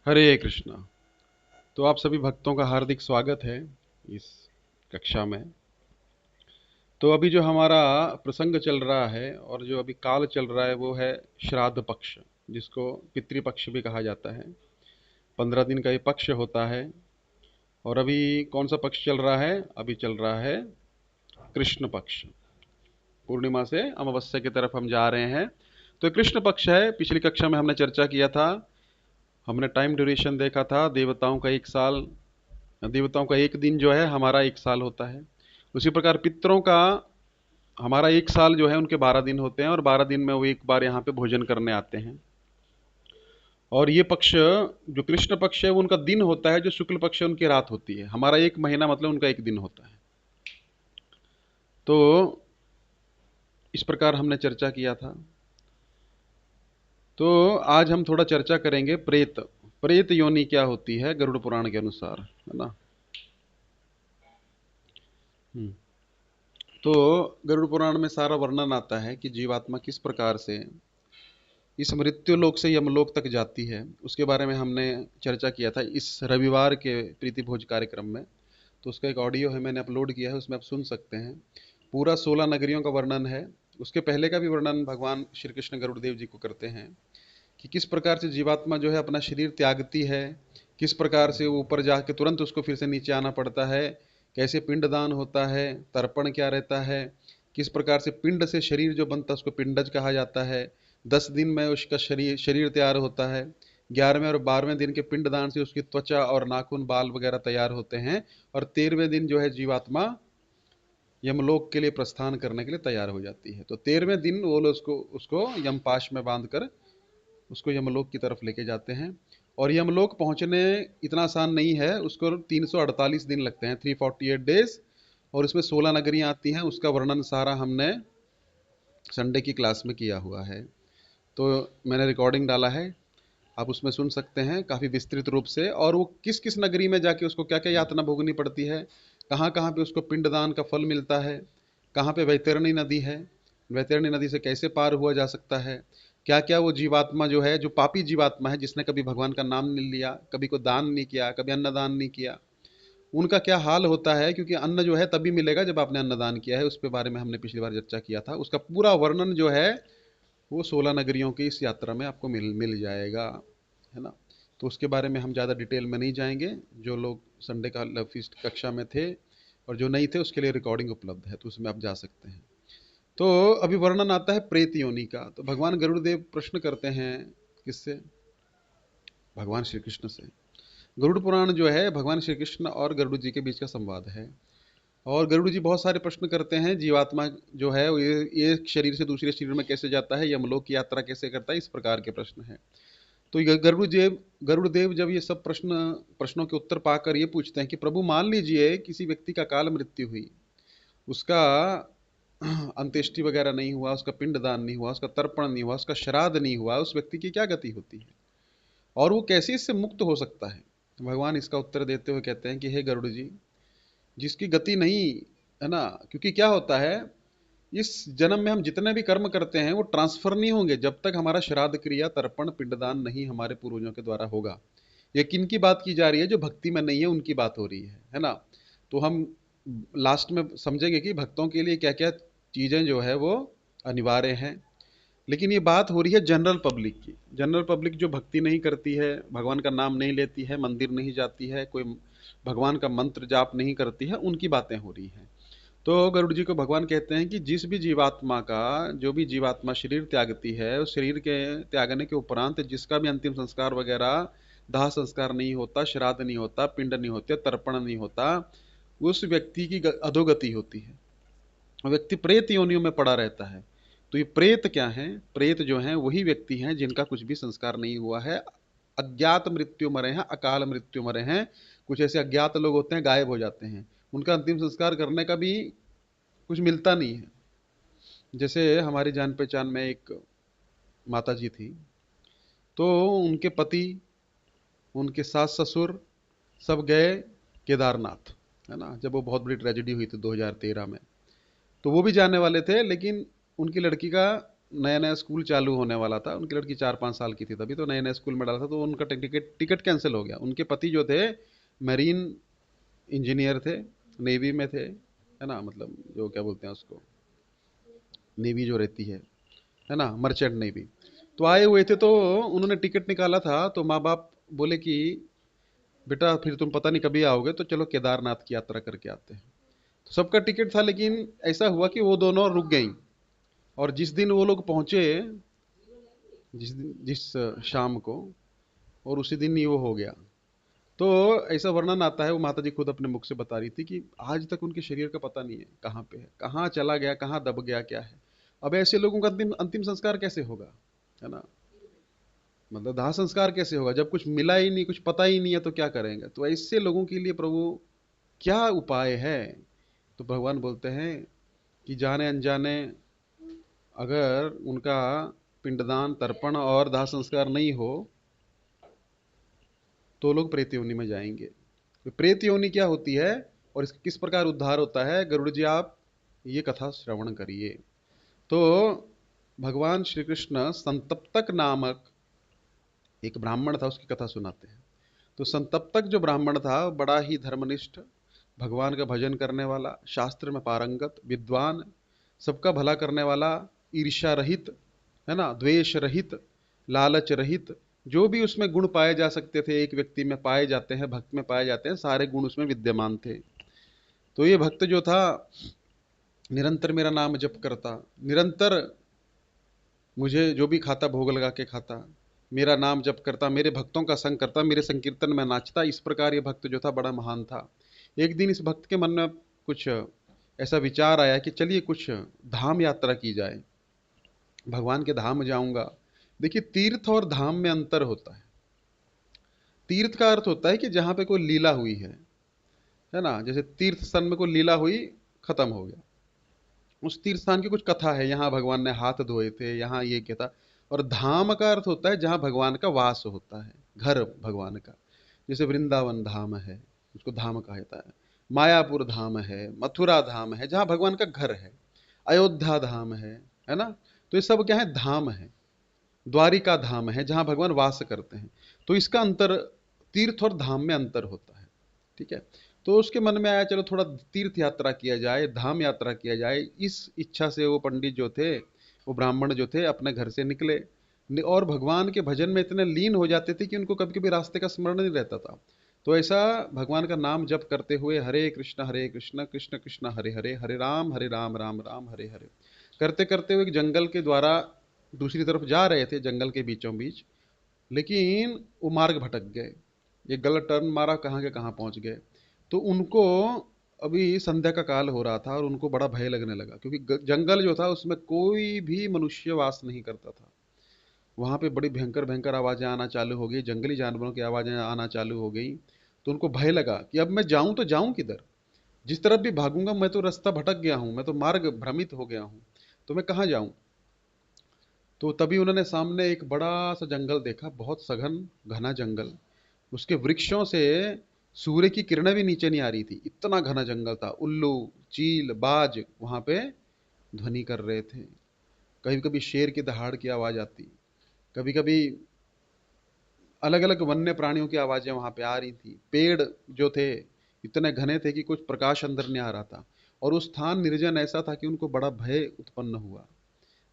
हरे कृष्णा। तो आप सभी भक्तों का हार्दिक स्वागत है इस कक्षा में। तो अभी जो हमारा प्रसंग चल रहा है और जो अभी काल चल रहा है वो है श्राद्ध पक्ष, जिसको पितृपक्ष भी कहा जाता है। 15 दिन का ये पक्ष होता है। और अभी कौन सा पक्ष चल रहा है? अभी चल रहा है कृष्ण पक्ष। पूर्णिमा से अमावस्या की तरफ हम जा रहे हैं। तो ये कृष्ण पक्ष है। पिछली कक्षा में हमने चर्चा किया था। हमने टाइम ड्यूरेशन देखा था। देवताओं का एक साल, देवताओं का एक दिन जो है हमारा एक साल होता है। उसी प्रकार पितरों का हमारा एक साल जो है उनके 12 दिन होते हैं, और 12 दिन में वो एक बार यहाँ पे भोजन करने आते हैं। और ये पक्ष जो कृष्ण पक्ष है वो उनका दिन होता है, जो शुक्ल पक्ष है उनकी रात होती है। हमारा एक महीना मतलब उनका एक दिन होता है। तो इस प्रकार हमने चर्चा किया था। तो आज हम थोड़ा चर्चा करेंगे प्रेत। प्रेत योनि क्या होती है गरुड़ पुराण के अनुसार, है ना। हम्म। तो गरुड़ पुराण में सारा वर्णन आता है कि जीवात्मा किस प्रकार से इस मृत्यु लोक से यमलोक तक जाती है। उसके बारे में हमने चर्चा किया था इस रविवार के प्रीति भोज कार्यक्रम में। तो उसका एक ऑडियो है, मैंने अपलोड किया है, उसमें आप सुन सकते हैं। पूरा 16 नगरियों का वर्णन है। उसके पहले का भी वर्णन भगवान श्री कृष्ण गरुड़देव जी को करते हैं कि किस प्रकार से जीवात्मा जो है अपना शरीर त्यागती है, किस प्रकार से वो ऊपर जाके तुरंत उसको फिर से नीचे आना पड़ता है, कैसे पिंडदान होता है, तर्पण क्या रहता है, किस प्रकार से पिंड से शरीर जो बनता है उसको पिंडज कहा जाता है। 10 दिन में उसका शरीर शरीर तैयार होता है। 11वें और 12वें दिन के पिंडदान से उसकी त्वचा और नाखून बाल वगैरह तैयार होते हैं। और 13वें दिन जो है जीवात्मा यमलोक के लिए प्रस्थान करने के लिए तैयार हो जाती है। तो 13वें दिन वो लोग उसको उसको यमपाश में बांधकर उसको यमलोक की तरफ लेके जाते हैं। और यमलोक पहुंचने इतना आसान नहीं है, उसको 348 दिन लगते हैं, 348 डेज। और इसमें 16 नगरियां आती हैं, उसका वर्णन सारा हमने संडे की क्लास में किया हुआ है। तो मैंने रिकॉर्डिंग डाला है, आप उसमें सुन सकते हैं काफ़ी विस्तृत रूप से। और वो किस किस नगरी में जाके उसको क्या क्या यातना भोगनी पड़ती है, कहाँ कहाँ पे उसको पिंडदान का फल मिलता है, कहाँ पे वैतरणी नदी है, वैतरणी नदी से कैसे पार हुआ जा सकता है, क्या क्या वो जीवात्मा जो है, जो पापी जीवात्मा है, जिसने कभी भगवान का नाम नहीं लिया, कभी कोई दान नहीं किया, कभी अन्नदान नहीं किया, उनका क्या हाल होता है। क्योंकि अन्न जो है तभी मिलेगा जब आपने अन्नदान किया है। उस पे बारे में हमने पिछली बार चर्चा किया था। उसका पूरा वर्णन जो है वो 16 नगरियों की इस यात्रा में आपको मिल मिल जाएगा, है ना। तो उसके बारे में हम ज़्यादा डिटेल में नहीं जाएंगे। जो लोग संडे का फीस्ट कक्षा में थे और जो नहीं थे उसके लिए रिकॉर्डिंग उपलब्ध है, तो उसमें आप जा सकते हैं। तो अभी वर्णन आता है प्रेत योनि का। तो भगवान गरुड़देव प्रश्न करते हैं, किससे? भगवान श्री कृष्ण से। गरुड़ पुराण जो है भगवान श्री कृष्ण और गरुड़ जी के बीच का संवाद है। और गरुड़ जी बहुत सारे प्रश्न करते हैं, जीवात्मा जो है वो ये एक शरीर से दूसरे शरीर में कैसे जाता है, यमलोक की यात्रा कैसे करता है, इस प्रकार के प्रश्न हैं। तो गरुड़ देव जब ये सब प्रश्नों के उत्तर पाकर ये पूछते हैं कि प्रभु मान लीजिए किसी व्यक्ति का काल मृत्यु हुई, उसका अंत्येष्टि वगैरह नहीं हुआ, उसका पिंडदान नहीं हुआ, उसका तर्पण नहीं हुआ, उसका श्राद्ध नहीं हुआ, उस व्यक्ति की क्या गति होती है और वो कैसे इससे मुक्त हो सकता है। तो भगवान इसका उत्तर देते हुए कहते हैं कि हे गरुड़ जी, जिसकी गति नहीं, है ना, क्योंकि क्या होता है, इस जन्म में हम जितने भी कर्म करते हैं वो ट्रांसफर नहीं होंगे जब तक हमारा श्राद्ध क्रिया तर्पण पिंडदान नहीं हमारे पूर्वजों के द्वारा होगा। ये किन की बात की जा रही है? जो भक्ति में नहीं है उनकी बात हो रही है ना। तो हम लास्ट में समझेंगे कि भक्तों के लिए क्या क्या चीज़ें जो है वो अनिवार्य हैं। लेकिन ये बात हो रही है जनरल पब्लिक की। जनरल पब्लिक जो भक्ति नहीं करती है, भगवान का नाम नहीं लेती है, मंदिर नहीं जाती है, कोई भगवान का मंत्र जाप नहीं करती है, उनकी बातें हो रही हैं। तो गरुड़ जी को भगवान कहते हैं कि जिस भी जीवात्मा का, जो भी जीवात्मा शरीर त्यागती है, उस शरीर के त्यागने के उपरांत जिसका भी अंतिम संस्कार वगैरह, दाह संस्कार नहीं होता, श्राद्ध नहीं होता, पिंड नहीं होते, तर्पण नहीं होता, उस व्यक्ति की अधोगति होती है। व्यक्ति प्रेत योनियों में पड़ा रहता है। तो ये प्रेत क्या है? प्रेत जो है वही व्यक्ति हैं जिनका कुछ भी संस्कार नहीं हुआ है, अज्ञात मृत्यु मरे हैं, अकाल मृत्यु मरे हैं। कुछ ऐसे अज्ञात लोग होते हैं, गायब हो जाते हैं, उनका अंतिम संस्कार करने का भी कुछ मिलता नहीं है। जैसे हमारी जान पहचान में एक माता जी थी, तो उनके पति, उनके सास ससुर सब गए केदारनाथ, है ना, जब वो बहुत बड़ी ट्रेजेडी हुई थी 2013 में। तो वो भी जाने वाले थे, लेकिन उनकी लड़की का नया नया स्कूल चालू होने वाला था, उनकी लड़की 4-5 साल की थी तभी, तो नए नए स्कूल में डाला था, तो उनका टिकट टिकट कैंसिल हो गया। उनके पति जो थे मरीन इंजीनियर थे, नेवी में थे, है ना, मतलब जो क्या बोलते हैं उसको, नेवी जो रहती है ना, मर्चेंट नेवी। तो आए हुए थे, तो उन्होंने टिकट निकाला था, तो माँ बाप बोले कि बेटा फिर तुम पता नहीं कभी आओगे, तो चलो केदारनाथ की यात्रा करके आते हैं। तो सबका टिकट था, लेकिन ऐसा हुआ कि वो दोनों रुक गई। और जिस दिन वो लोग पहुंचे, जिस शाम को, और उसी दिन ही वो हो गया। तो ऐसा वर्णन आता है, वो माता जी खुद अपने मुख से बता रही थी कि आज तक उनके शरीर का पता नहीं है कहाँ पे है, कहाँ चला गया, कहाँ दब गया, क्या है। अब ऐसे लोगों का अंतिम अंतिम संस्कार कैसे होगा, है ना, मतलब दाह संस्कार कैसे होगा जब कुछ मिला ही नहीं, कुछ पता ही नहीं है, तो क्या करेंगे। तो ऐसे लोगों के लिए प्रभु क्या उपाय है। तो भगवान बोलते हैं कि जाने अनजाने अगर उनका पिंडदान, तर्पण और दाह संस्कार नहीं हो, तो लोग प्रेत योनि में जाएंगे। तो प्रेत योनि क्या होती है और इसका किस प्रकार उद्धार होता है, गरुड़ जी आप ये कथा श्रवण करिए। तो भगवान श्री कृष्ण संतप्तक नामक एक ब्राह्मण था, उसकी कथा सुनाते हैं। तो संतप्तक जो ब्राह्मण था, बड़ा ही धर्मनिष्ठ, भगवान का भजन करने वाला, शास्त्र में पारंगत, विद्वान, सबका भला करने वाला, ईर्ष्या रहित, है ना, द्वेष रहित, लालच रहित, जो भी उसमें गुण पाए जा सकते थे, एक व्यक्ति में पाए जाते हैं, भक्त में पाए जाते हैं, सारे गुण उसमें विद्यमान थे। तो ये भक्त जो था, निरंतर मेरा नाम जप करता, निरंतर मुझे जो भी खाता भोग लगा के खाता, मेरा नाम जप करता, मेरे भक्तों का संग करता, मेरे संकीर्तन में नाचता, इस प्रकार ये भक्त जो था बड़ा महान था। एक दिन इस भक्त के मन में कुछ ऐसा विचार आया कि चलिए कुछ धाम यात्रा की जाए, भगवान के धाम जाऊंगा। देखिए, तीर्थ और धाम में अंतर होता है। तीर्थ का अर्थ होता है कि जहां पे कोई लीला हुई है ना, जैसे तीर्थ स्थान में कोई लीला हुई, खत्म हो गया, उस तीर्थ स्थान की कुछ कथा है, यहाँ भगवान ने हाथ धोए थे, यहाँ ये क्या था। और धाम का अर्थ होता है जहाँ भगवान का वास होता है, घर भगवान का। जैसे वृंदावन धाम है, उसको धाम कहा जाता है। मायापुर धाम है, मथुरा धाम है, जहाँ भगवान का घर है। अयोध्या धाम है ना। तो ये सब क्या है, धाम है। द्वारिका धाम है, जहाँ भगवान वास करते हैं। तो इसका अंतर, तीर्थ और धाम में अंतर होता है। ठीक है। तो उसके मन में आया चलो थोड़ा तीर्थ यात्रा किया जाए, धाम यात्रा किया जाए। इस इच्छा से वो पंडित जो थे, वो ब्राह्मण जो थे, अपने घर से निकले, और भगवान के भजन में इतने लीन हो जाते थे कि उनको कभी कभी रास्ते का स्मरण नहीं रहता था। तो ऐसा भगवान का नाम जप करते हुए हरे कृष्ण कृष्ण कृष्ण हरे हरे, हरे राम राम राम हरे हरे करते करते हुए एक जंगल के द्वारा दूसरी तरफ जा रहे थे, जंगल के बीचों बीच। लेकिन वो मार्ग भटक गए, ये गलत टर्न मारा, कहाँ के कहाँ पहुंच गए। तो उनको अभी संध्या का काल हो रहा था और उनको बड़ा भय लगने लगा, क्योंकि जंगल जो था उसमें कोई भी मनुष्य वास नहीं करता था। वहां पे बड़ी भयंकर भयंकर आवाजें आना चालू हो गई, जंगली जानवरों की आवाजें आना चालू हो गई। तो उनको भय लगा कि अब मैं जाऊं तो जाऊं किधर, जिस तरफ भी भागूंगा मैं तो रास्ता भटक गया हूं, मैं तो मार्ग भ्रमित हो गया हूं, तो मैं कहाँ जाऊं। तो तभी उन्होंने सामने एक बड़ा सा जंगल देखा, बहुत सघन घना जंगल। उसके वृक्षों से सूर्य की किरणें भी नीचे नहीं आ रही थी, इतना घना जंगल था। उल्लू, चील, बाज वहां पे ध्वनि कर रहे थे। कभी कभी शेर की दहाड़ की आवाज आती, कभी कभी अलग अलग वन्य प्राणियों की आवाजें वहां पे आ रही थी। पेड़ जो थे इतने घने थे कि कुछ प्रकाश अंदर नहीं आ रहा था। और उस स्थान निर्जन ऐसा था कि उनको बड़ा भय उत्पन्न हुआ।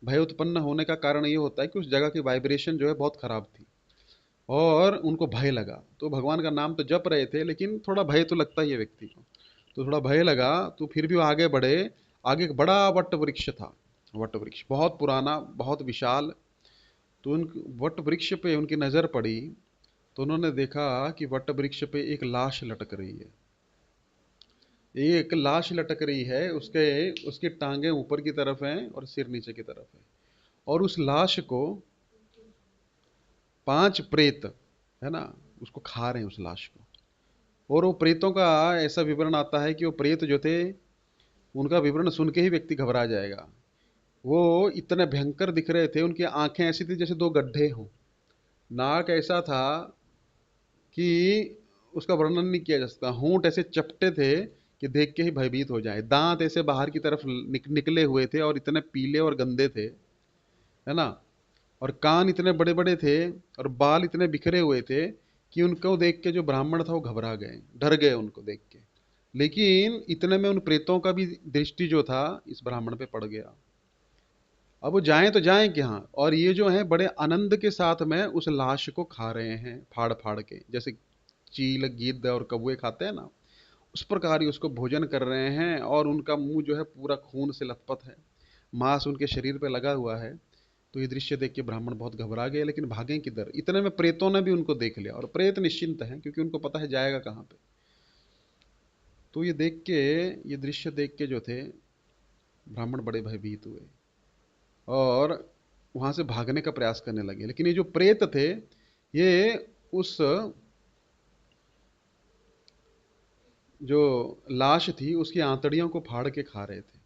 भय उत्पन्न होने का कारण ये होता है कि उस जगह की वाइब्रेशन जो है बहुत खराब थी, और उनको भय लगा। तो भगवान का नाम तो जप रहे थे, लेकिन थोड़ा भय तो लगता ही है व्यक्ति को। तो थोड़ा भय लगा, तो फिर भी वो आगे बढ़े। आगे एक बड़ा वट वृक्ष था, वट वृक्ष बहुत पुराना, बहुत विशाल। तो उन वट वृक्ष पे उनकी नजर पड़ी, तो उन्होंने देखा कि वट वृक्ष पे एक लाश लटक रही है। एक लाश लटक रही है, उसके उसकी टांगे ऊपर की तरफ हैं और सिर नीचे की तरफ है। और उस लाश को 5 प्रेत, है ना, उसको खा रहे हैं उस लाश को। और वो प्रेतों का ऐसा विवरण आता है कि वो प्रेत जो थे, उनका विवरण सुन के ही व्यक्ति घबरा जाएगा। वो इतने भयंकर दिख रहे थे, उनकी आंखें ऐसी थी जैसे 2 गड्ढे हों। नाक ऐसा था कि उसका वर्णन नहीं किया जा सकता। होंठ ऐसे चपटे थे कि देख के ही भयभीत हो जाए। दांत ऐसे बाहर की तरफ निकले हुए थे और इतने पीले और गंदे थे है ना। और कान इतने बड़े बड़े थे और बाल इतने बिखरे हुए थे कि उनको देख के जो ब्राह्मण था वो घबरा गए, डर गए उनको देख के। लेकिन इतने में उन प्रेतों का भी दृष्टि जो था इस ब्राह्मण पे पड़ गया। अब वो जाएं तो जाएं कहाँ, और ये जो है बड़े आनंद के साथ में उस लाश को खा रहे हैं फाड़ फाड़ के, जैसे चील गिद्ध और कौवे खाते हैं ना, उस प्रकार ही उसको भोजन कर रहे हैं। और उनका मुंह जो है पूरा खून से लथपथ है, मांस उनके शरीर पे लगा हुआ है। तो ये दृश्य देख के ब्राह्मण बहुत घबरा गए, लेकिन भागें किधर, इतने में प्रेतों ने भी उनको देख लिया। और प्रेत निश्चिंत हैं क्योंकि उनको पता है जाएगा कहाँ पे। तो ये देख के, ये दृश्य देख के जो थे ब्राह्मण बड़े भयभीत हुए और वहां से भागने का प्रयास करने लगे। लेकिन ये जो प्रेत थे ये उस जो लाश थी उसकी आंतड़ियों को फाड़ के खा रहे थे।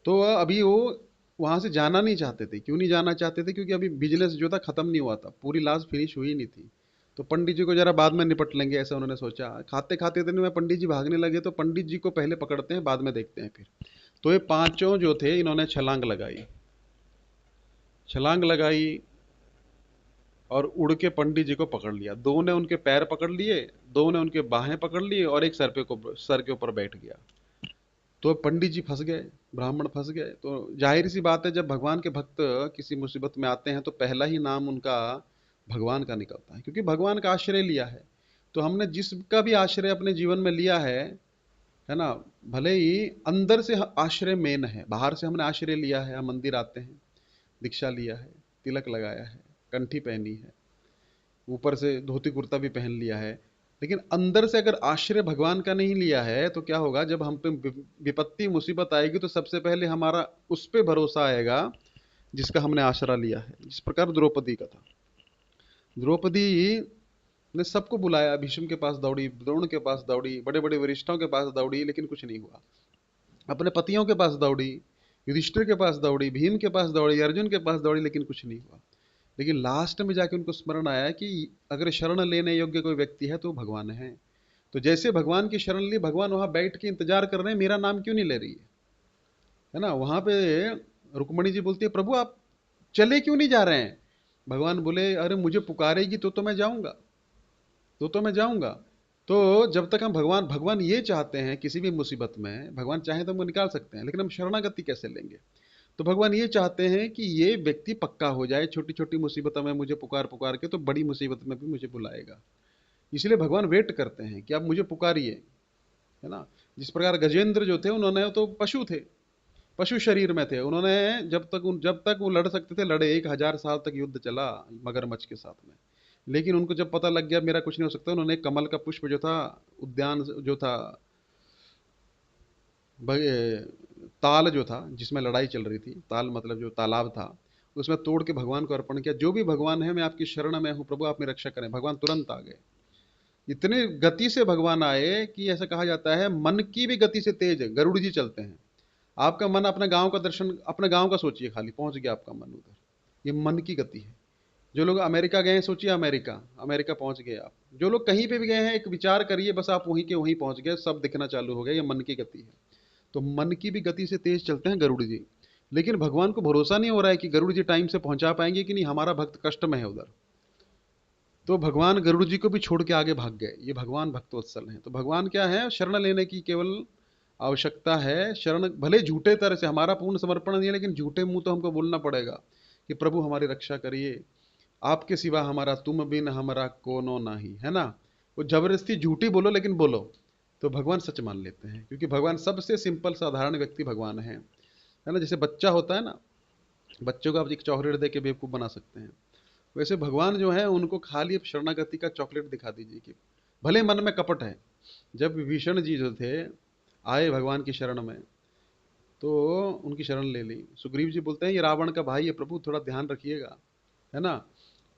तो अभी वो वहां से जाना नहीं चाहते थे। क्यों नहीं जाना चाहते थे? क्योंकि अभी बिजनेस जो था खत्म नहीं हुआ था, पूरी लाश फिनिश हुई नहीं थी। तो पंडित जी को जरा बाद में निपट लेंगे, ऐसा उन्होंने सोचा। खाते खाते दिन में पंडित जी भागने लगे, तो पंडित जी को पहले पकड़ते हैं, बाद में देखते हैं फिर। तो ये पांचों जो थे इन्होंने छलांग लगाई, छलांग लगाई और उड़ के पंडित जी को पकड़ लिया। दो ने उनके पैर पकड़ लिए, दो ने उनके बाहें पकड़ लिए और एक सर के ऊपर बैठ गया। तो पंडित जी फंस गए, ब्राह्मण फंस गए। तो जाहिर सी बात है, जब भगवान के भक्त किसी मुसीबत में आते हैं तो पहला ही नाम उनका भगवान का निकलता है, क्योंकि भगवान का आश्रय लिया है। तो हमने जिसका भी आश्रय अपने जीवन में लिया है ना, भले ही अंदर से आश्रय मेन है, बाहर से हमने आश्रय लिया है, हम मंदिर आते हैं, दीक्षा लिया है, तिलक लगाया है, कंठी पहनी है, ऊपर से धोती कुर्ता भी पहन लिया है, लेकिन अंदर से अगर आश्रय भगवान का नहीं लिया है तो क्या होगा? जब हम पे विपत्ति मुसीबत आएगी तो सबसे पहले हमारा उस पे भरोसा आएगा जिसका हमने आसरा लिया है। जिस प्रकार द्रौपदी का था, द्रौपदी ने सबको बुलाया, भीष्म के पास दौड़ी, द्रोण के पास दौड़ी, बड़े बड़े वरिष्ठों के पास दौड़ी, लेकिन कुछ नहीं हुआ। अपने पतियों के पास दौड़ी, युधिष्ठिर के पास दौड़ी, भीम के पास दौड़ी, अर्जुन के पास दौड़ी, लेकिन कुछ नहीं हुआ। लेकिन लास्ट में जाके उनको स्मरण आया कि अगर शरण लेने योग्य कोई व्यक्ति है तो भगवान है। तो जैसे भगवान की शरण ली, भगवान वहां बैठ के इंतजार कर रहे हैं, मेरा नाम क्यों नहीं ले रही है ना। वहां पे रुक्मणी जी बोलती है, प्रभु आप चले क्यों नहीं जा रहे हैं? भगवान बोले, अरे मुझे पुकारेगी तो मैं जाऊंगा, तो मैं जाऊंगा। तो जब तक हम भगवान भगवान ये चाहते हैं, किसी भी मुसीबत में भगवान चाहे तो हमको निकाल सकते हैं, लेकिन हम शरणागति कैसे लेंगे? तो भगवान ये चाहते हैं कि ये व्यक्ति पक्का हो जाए, छोटी छोटी मुसीबतों में मुझे पुकार पुकार के तो बड़ी मुसीबत में भी मुझे बुलाएगा। इसलिए भगवान वेट करते हैं कि आप मुझे पुकारिए, है ना। जिस प्रकार गजेंद्र जो थे उन्होंने तो पशु थे, पशु शरीर में थे, उन्होंने जब तक वो लड़ सकते थे लड़े, 1000 साल तक युद्ध चला मगरमच्छ के साथ में। लेकिन उनको जब पता लग गया मेरा कुछ नहीं हो सकता, उन्होंने कमल का पुष्प जो था, उद्यान जो था, ताल जो था जिसमें लड़ाई चल रही थी, ताल मतलब जो तालाब था, उसमें तोड़ के भगवान को अर्पण किया। जो भी भगवान है, मैं आपकी शरण में हूं प्रभु, आप मेरी रक्षा करें। भगवान तुरंत आ गए। इतने गति से भगवान आए कि ऐसा कहा जाता है मन की भी गति से तेज गरुड़ जी चलते हैं। आपका मन अपने गांव का दर्शन, अपने गांव का सोचिए, खाली पहुंच गया आपका मन उधर। ये मन की गति है। जो लोग अमेरिका गए हैं, सोचिए अमेरिका, अमेरिका पहुंच गए आप। जो लोग कहीं पे भी गए हैं, एक विचार करिए, बस आप वहीं के वहीं पहुंच गए, सब दिखना चालू हो गया। ये मन की गति है। तो मन की भी गति से तेज चलते हैं गरुड़ जी। लेकिन भगवान को भरोसा नहीं हो रहा है कि गरुड़ जी टाइम से पहुंचा पाएंगे कि नहीं, हमारा भक्त कष्ट में है उधर। तो भगवान गरुड़ जी को भी छोड़ के आगे भाग गए। ये भगवान भक्तवत्सल हैं। तो भगवान क्या है, शरण लेने की केवल आवश्यकता है। शरण भले झूठे तरह से, हमारा पूर्ण समर्पण नहीं है, लेकिन झूठे मुंह तो हमको बोलना पड़ेगा कि प्रभु हमारी रक्षा करिए, आपके सिवा हमारा तुम बिन हमारा कोनो नाही, है ना। वो जबरदस्ती झूठी बोलो, लेकिन बोलो, तो भगवान सच मान लेते हैं। क्योंकि भगवान सबसे सिंपल साधारण व्यक्ति भगवान है ना। जैसे बच्चा होता है ना, बच्चों को आप एक चॉकलेट दे के बेवकूफ़ बना सकते हैं, वैसे भगवान जो है उनको खाली शरणागति का चॉकलेट दिखा दीजिए कि भले मन में कपट है। जब विभीषण जी जो थे आए भगवान की शरण में, तो उनकी शरण ले ली। सुग्रीव जी बोलते हैं ये रावण का भाई है प्रभु, थोड़ा ध्यान रखिएगा, है ना।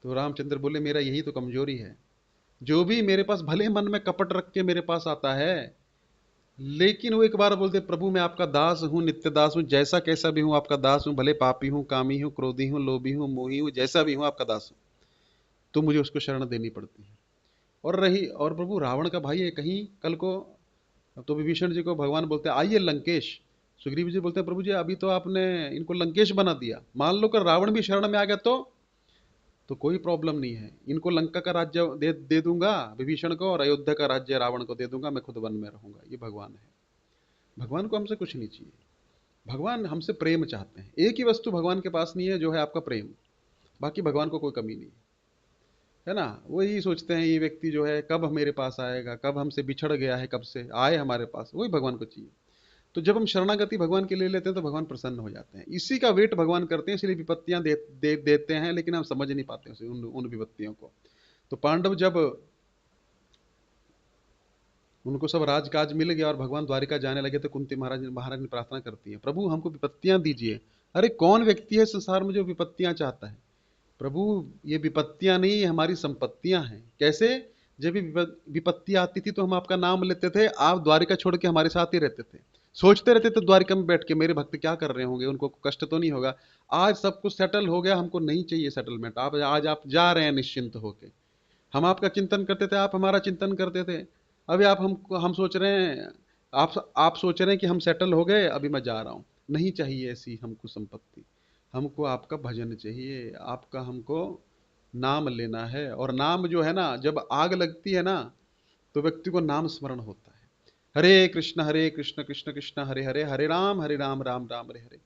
तो रामचंद्र बोले मेरा यही तो कमजोरी है, जो भी मेरे पास भले मन में कपट रख के मेरे पास आता है, लेकिन वो एक बार बोलते प्रभु मैं आपका दास हूँ, नित्य दास हूँ, जैसा कैसा भी हूँ आपका दास हूँ, भले पापी हूँ, कामी हूँ, क्रोधी हूँ, लोभी हूँ, मोही हूँ, जैसा भी हूँ आपका दास हूँ। तो मुझे उसको शरण देनी पड़ती है। और प्रभु रावण का भाई है कहीं कल को। तो विभीषण जी को भगवान बोलते हैं आइए लंकेश, सुग्रीव जी बोलते हैं प्रभु जी अभी तो आपने इनको लंकेश बना दिया, मान लो कर रावण भी शरण में आ गया तो कोई प्रॉब्लम नहीं है, इनको लंका का राज्य दे दूंगा विभीषण को, और अयोध्या का राज्य रावण को दे दूंगा, मैं खुद वन में रहूंगा। ये भगवान है। भगवान को हमसे कुछ नहीं चाहिए, भगवान हमसे प्रेम चाहते हैं। एक ही वस्तु भगवान के पास नहीं है, जो है आपका प्रेम। बाकी भगवान को कोई कमी नहीं है ना। वही सोचते हैं ये व्यक्ति जो है कब मेरे पास आएगा, कब हमसे बिछड़ गया है, कब से आए हमारे पास, वही भगवान को चाहिए। तो जब हम शरणागति भगवान के ले लेते हैं तो भगवान प्रसन्न हो जाते हैं। इसी का वेट भगवान करते हैं, इसलिए विपत्तियां देते हैं, लेकिन हम समझ नहीं पाते उसे, उन विपत्तियों को। तो पांडव जब उनको सब राजकाज मिल गया और भगवान द्वारिका जाने लगे तो कुंती महाराज ने प्रार्थना करती है, प्रभु हमको विपत्तियां दीजिए। अरे कौन व्यक्ति है संसार में जो विपत्तियां चाहता है? प्रभु ये विपत्तियां नहीं, ये हमारी संपत्तियां हैं। कैसे? जब भी विपत्ति आती थी तो हम आपका नाम लेते थे, आप द्वारिका छोड़ के हमारे साथ ही रहते थे, सोचते रहते थे द्वारिका में बैठ के मेरे भक्त क्या कर रहे होंगे, उनको कष्ट तो नहीं होगा। आज सब कुछ सेटल हो गया, हमको नहीं चाहिए सेटलमेंट। आप आज आप जा रहे हैं निश्चिंत होके। हम आपका चिंतन करते थे, आप हमारा चिंतन करते थे। अभी आप हम सोच रहे हैं, आप सोच रहे हैं कि हम सेटल हो गए, अभी मैं जा रहा हूं। नहीं चाहिए ऐसी हमको संपत्ति, हमको आपका भजन चाहिए, आपका हमको नाम लेना है। और नाम जो है ना, जब आग लगती है ना तो व्यक्ति को नाम स्मरण होता है। हरे कृष्ण कृष्ण कृष्ण हरे हरे, हरे राम राम राम हरे हरे।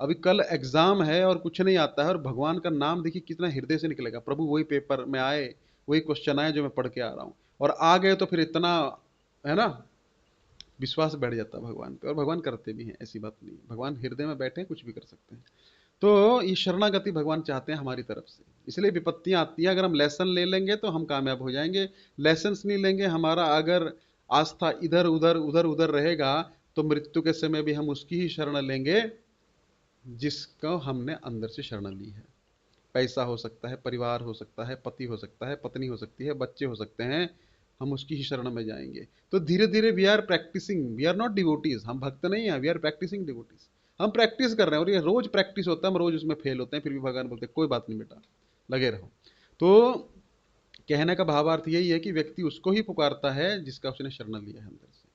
अभी कल एग्जाम है और कुछ नहीं आता है, और भगवान का नाम देखिए कितना हृदय से निकलेगा। प्रभु वही पेपर में आए, वही क्वेश्चन आए जो मैं पढ़ के आ रहा हूं, और आ गए तो फिर इतना है ना विश्वास बढ़ जाता है भगवान पे। और भगवान करते भी हैं, ऐसी बात नहीं है। भगवान हृदय में बैठे कुछ भी कर सकते हैं। तो ये शरणागति भगवान चाहते हैं हमारी तरफ से, इसलिए विपत्तियां आती हैं। अगर हम लेसन ले लेंगे तो हम कामयाब हो जाएंगे, लेसन नहीं लेंगे, हमारा अगर आस्था इधर उधर उधर उधर रहेगा तो मृत्यु के समय भी हम उसकी ही शरण लेंगे जिसको हमने अंदर से शरण ली है। पैसा हो सकता है, परिवार हो सकता है, पति हो सकता है, पत्नी हो सकती है, बच्चे हो सकते हैं, हम उसकी ही शरण में जाएंगे। तो धीरे धीरे we are practicing, we are not devotees, हम भक्त नहीं है, वी आर प्रैक्टिसिंग डिवोटीज। हम प्रैक्टिस कर रहे हैं, और ये रोज प्रैक्टिस होता है, हम रोज उसमें फेल होते हैं, फिर भी भगवान बोलते हैं कोई बात नहीं बेटा, लगे रहो। तो कहने का भावार्थ यही है कि व्यक्ति उसको ही पुकारता है जिसका उसने शरण लिया है अंदर से।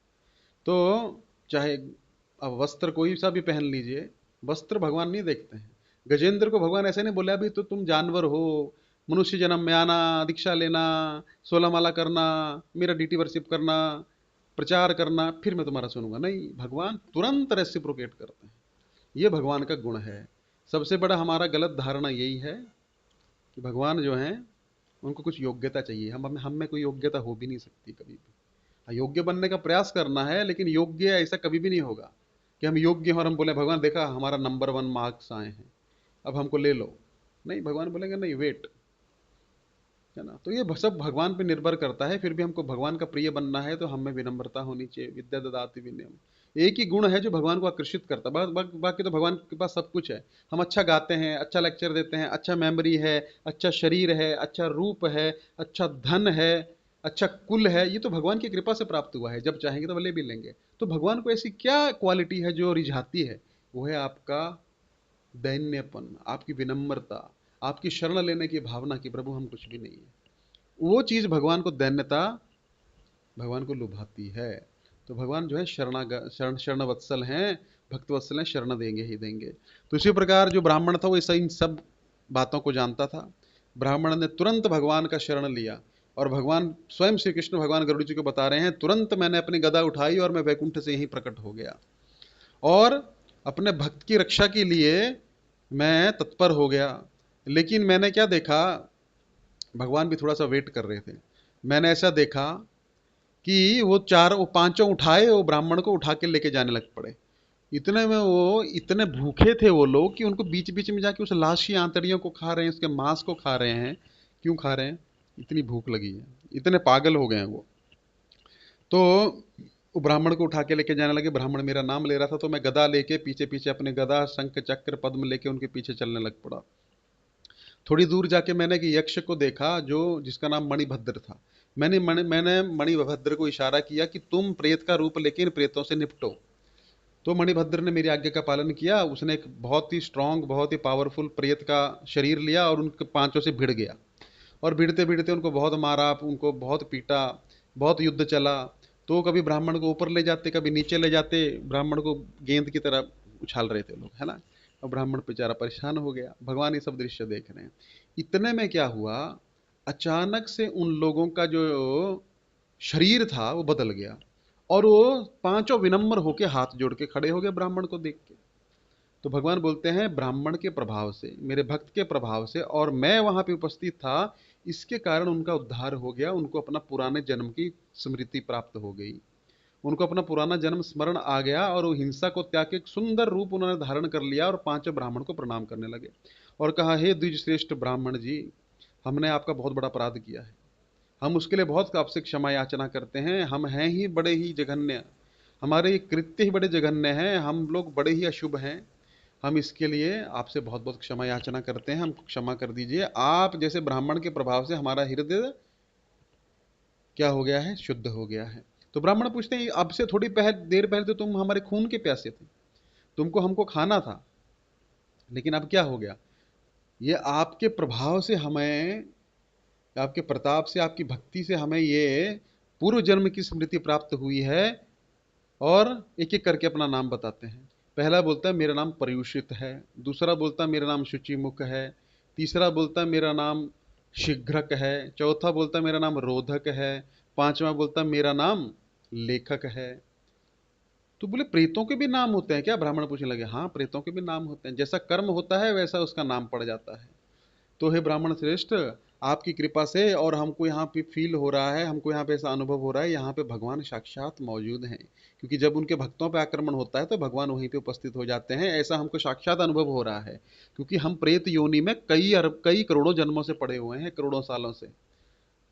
तो चाहे अब वस्त्र कोई सा भी पहन लीजिए, वस्त्र भगवान नहीं देखते हैं। गजेंद्र को भगवान ऐसे नहीं बोले अभी तो तुम जानवर हो, मनुष्य जन्म में आना, दीक्षा लेना, 16 माला करना, मेरा ड्यूटी वर्शिप करना, प्रचार करना, फिर मैं तुम्हारा सुनूंगा। नहीं, भगवान तुरंत रेसिप्रोकेट करते हैं। ये भगवान का गुण है। सबसे बड़ा हमारा गलत धारणा यही है कि भगवान जो है उनको कुछ योग्यता चाहिए। हम में कोई योग्यता हो भी नहीं सकती कभी भी। योग्य बनने का प्रयास करना है, लेकिन योग्य ऐसा कभी भी नहीं होगा कि हम योग्य हैं और हम बोले भगवान देखा हमारा नंबर 1 मार्क्स आए हैं, अब हमको ले लो। नहीं, भगवान बोलेंगे नहीं, वेट, है ना। तो ये सब भगवान पे निर्भर करता है। फिर भी हमको भगवान का प्रिय बनना है तो हमें विनम्रता होनी चाहिए। विद्या ददाति विनयम, एक ही गुण है जो भगवान को आकर्षित करता है। बाकी तो भगवान के पास सब कुछ है। हम अच्छा गाते हैं, अच्छा लेक्चर देते हैं, अच्छा मेमोरी है, अच्छा शरीर है, अच्छा रूप है, अच्छा धन है, अच्छा कुल है, ये तो भगवान की कृपा से प्राप्त हुआ है। जब चाहेंगे तो ले भी लेंगे। तो भगवान को ऐसी क्या क्वालिटी है जो रिझाती है? वो है आपका दैन्यपन, आपकी विनम्रता, आपकी शरण लेने की भावना कि प्रभु हम कुछ भी नहीं है। वो चीज भगवान को, दैन्यता भगवान को लुभाती है। तो भगवान जो है शरण वत्सल हैं, भक्त वत्सल हैं, शरण देंगे ही देंगे। तो इसी प्रकार जो ब्राह्मण था वो इन सब बातों को जानता था। ब्राह्मण ने तुरंत भगवान का शरण लिया, और भगवान स्वयं श्री कृष्ण भगवान गरुड़ जी को बता रहे हैं, तुरंत मैंने अपनी गदा उठाई और मैं वैकुंठ से यहीं प्रकट हो गया, और अपने भक्त की रक्षा के लिए मैं तत्पर हो गया। लेकिन मैंने क्या देखा, भगवान भी थोड़ा सा वेट कर रहे थे। मैंने ऐसा देखा कि वो पांचों उठाए, वो ब्राह्मण को उठा के लेके जाने लग पड़े। इतने में वो इतने भूखे थे वो लोग कि उनको बीच बीच में जाके उस लाश की आंतड़ियों को खा रहे हैं, उसके मांस को खा रहे हैं। क्यों खा रहे हैं? इतनी भूख लगी है, इतने पागल हो गए हैं वो। तो वो ब्राह्मण को उठा के लेके जाने लगे। ब्राह्मण मेरा नाम ले रहा था, तो मैं गदा लेके पीछे पीछे अपने गदा शंख चक्र पद्म लेके उनके पीछे चलने लग पड़ा। थोड़ी दूर जाके मैंने एक यक्ष को देखा जो जिसका नाम मणिभद्र था। मैंने मणिभद्र को इशारा किया कि तुम प्रेत का रूप लेके इन प्रेतों से निपटो। तो मणिभद्र ने मेरी आज्ञा का पालन किया। उसने एक बहुत ही स्ट्रांग, बहुत ही पावरफुल प्रेत का शरीर लिया और उनके पांचों से भिड़ गया, और भिड़ते भिड़ते उनको बहुत मारा, उनको बहुत पीटा, बहुत युद्ध चला। तो कभी ब्राह्मण को ऊपर ले जाते, कभी नीचे ले जाते, ब्राह्मण को गेंद की तरह उछाल रहे थे लोग, है ना। और ब्राह्मण बेचारा परेशान हो गया। भगवान ये सब दृश्य देख रहे हैं। इतने में क्या हुआ, अचानक से उन लोगों का जो शरीर था वो बदल गया, और वो पांचों विनम्र होकर हाथ जोड़ के खड़े हो गए ब्राह्मण को देख के। तो भगवान बोलते हैं ब्राह्मण के प्रभाव से, मेरे भक्त के प्रभाव से, और मैं वहां पे उपस्थित था, इसके कारण उनका उद्धार हो गया। उनको अपना पुराने जन्म की स्मृति प्राप्त हो गई, उनको अपना पुराना जन्म स्मरण आ गया, और वो हिंसा को त्याग के एक सुंदर रूप उन्होंने धारण कर लिया, और पांचों ब्राह्मण को प्रणाम करने लगे और कहा, हे द्विज श्रेष्ठ ब्राह्मण जी, हमने आपका बहुत बड़ा अपराध किया है, हम उसके लिए बहुत आपसे क्षमा याचना करते हैं। हम हैं ही बड़े ही जघन्य, हमारे ये कृत्य ही बड़े जघन्य हैं, हम लोग बड़े ही अशुभ हैं, हम इसके लिए आपसे बहुत बहुत क्षमा याचना करते हैं, हमको क्षमा कर दीजिए। आप जैसे ब्राह्मण के प्रभाव से हमारा हृदय क्या हो गया है, शुद्ध हो गया है। तो ब्राह्मण पूछते हैं, अब से थोड़ी देर पहले तो तुम हमारे खून के प्यासे थे, तुमको हमको खाना था, लेकिन अब क्या हो गया, ये आपके प्रभाव से हमें, आपके प्रताप से, आपकी भक्ति से हमें ये पूर्व जन्म की स्मृति प्राप्त हुई है। और एक एक करके अपना नाम बताते हैं। पहला बोलता है मेरा नाम पर्युषित है, दूसरा बोलता है मेरा नाम शुचिमुख है, तीसरा बोलता है मेरा नाम शीघ्रक है, चौथा बोलता है मेरा नाम रोधक है, पांचवा बोलता है मेरा नाम लेखक है। तो बोले प्रेतों के भी नाम होते हैं क्या, ब्राह्मण पूछने लगे। हाँ, प्रेतों के भी नाम होते हैं, जैसा कर्म होता है वैसा उसका नाम पड़ जाता है। तो हे ब्राह्मण श्रेष्ठ, आपकी कृपा से, और हमको यहाँ पे फील हो रहा है, हमको यहाँ पे ऐसा अनुभव हो रहा है, यहाँ पे भगवान साक्षात मौजूद हैं, क्योंकि जब उनके भक्तों पे आक्रमण होता है तो भगवान वहीं पे उपस्थित हो जाते हैं, ऐसा हमको साक्षात अनुभव हो रहा है। क्योंकि हम प्रेत योनि में कई अरब, कई करोड़ों जन्मों से पड़े हुए हैं, करोड़ों सालों से।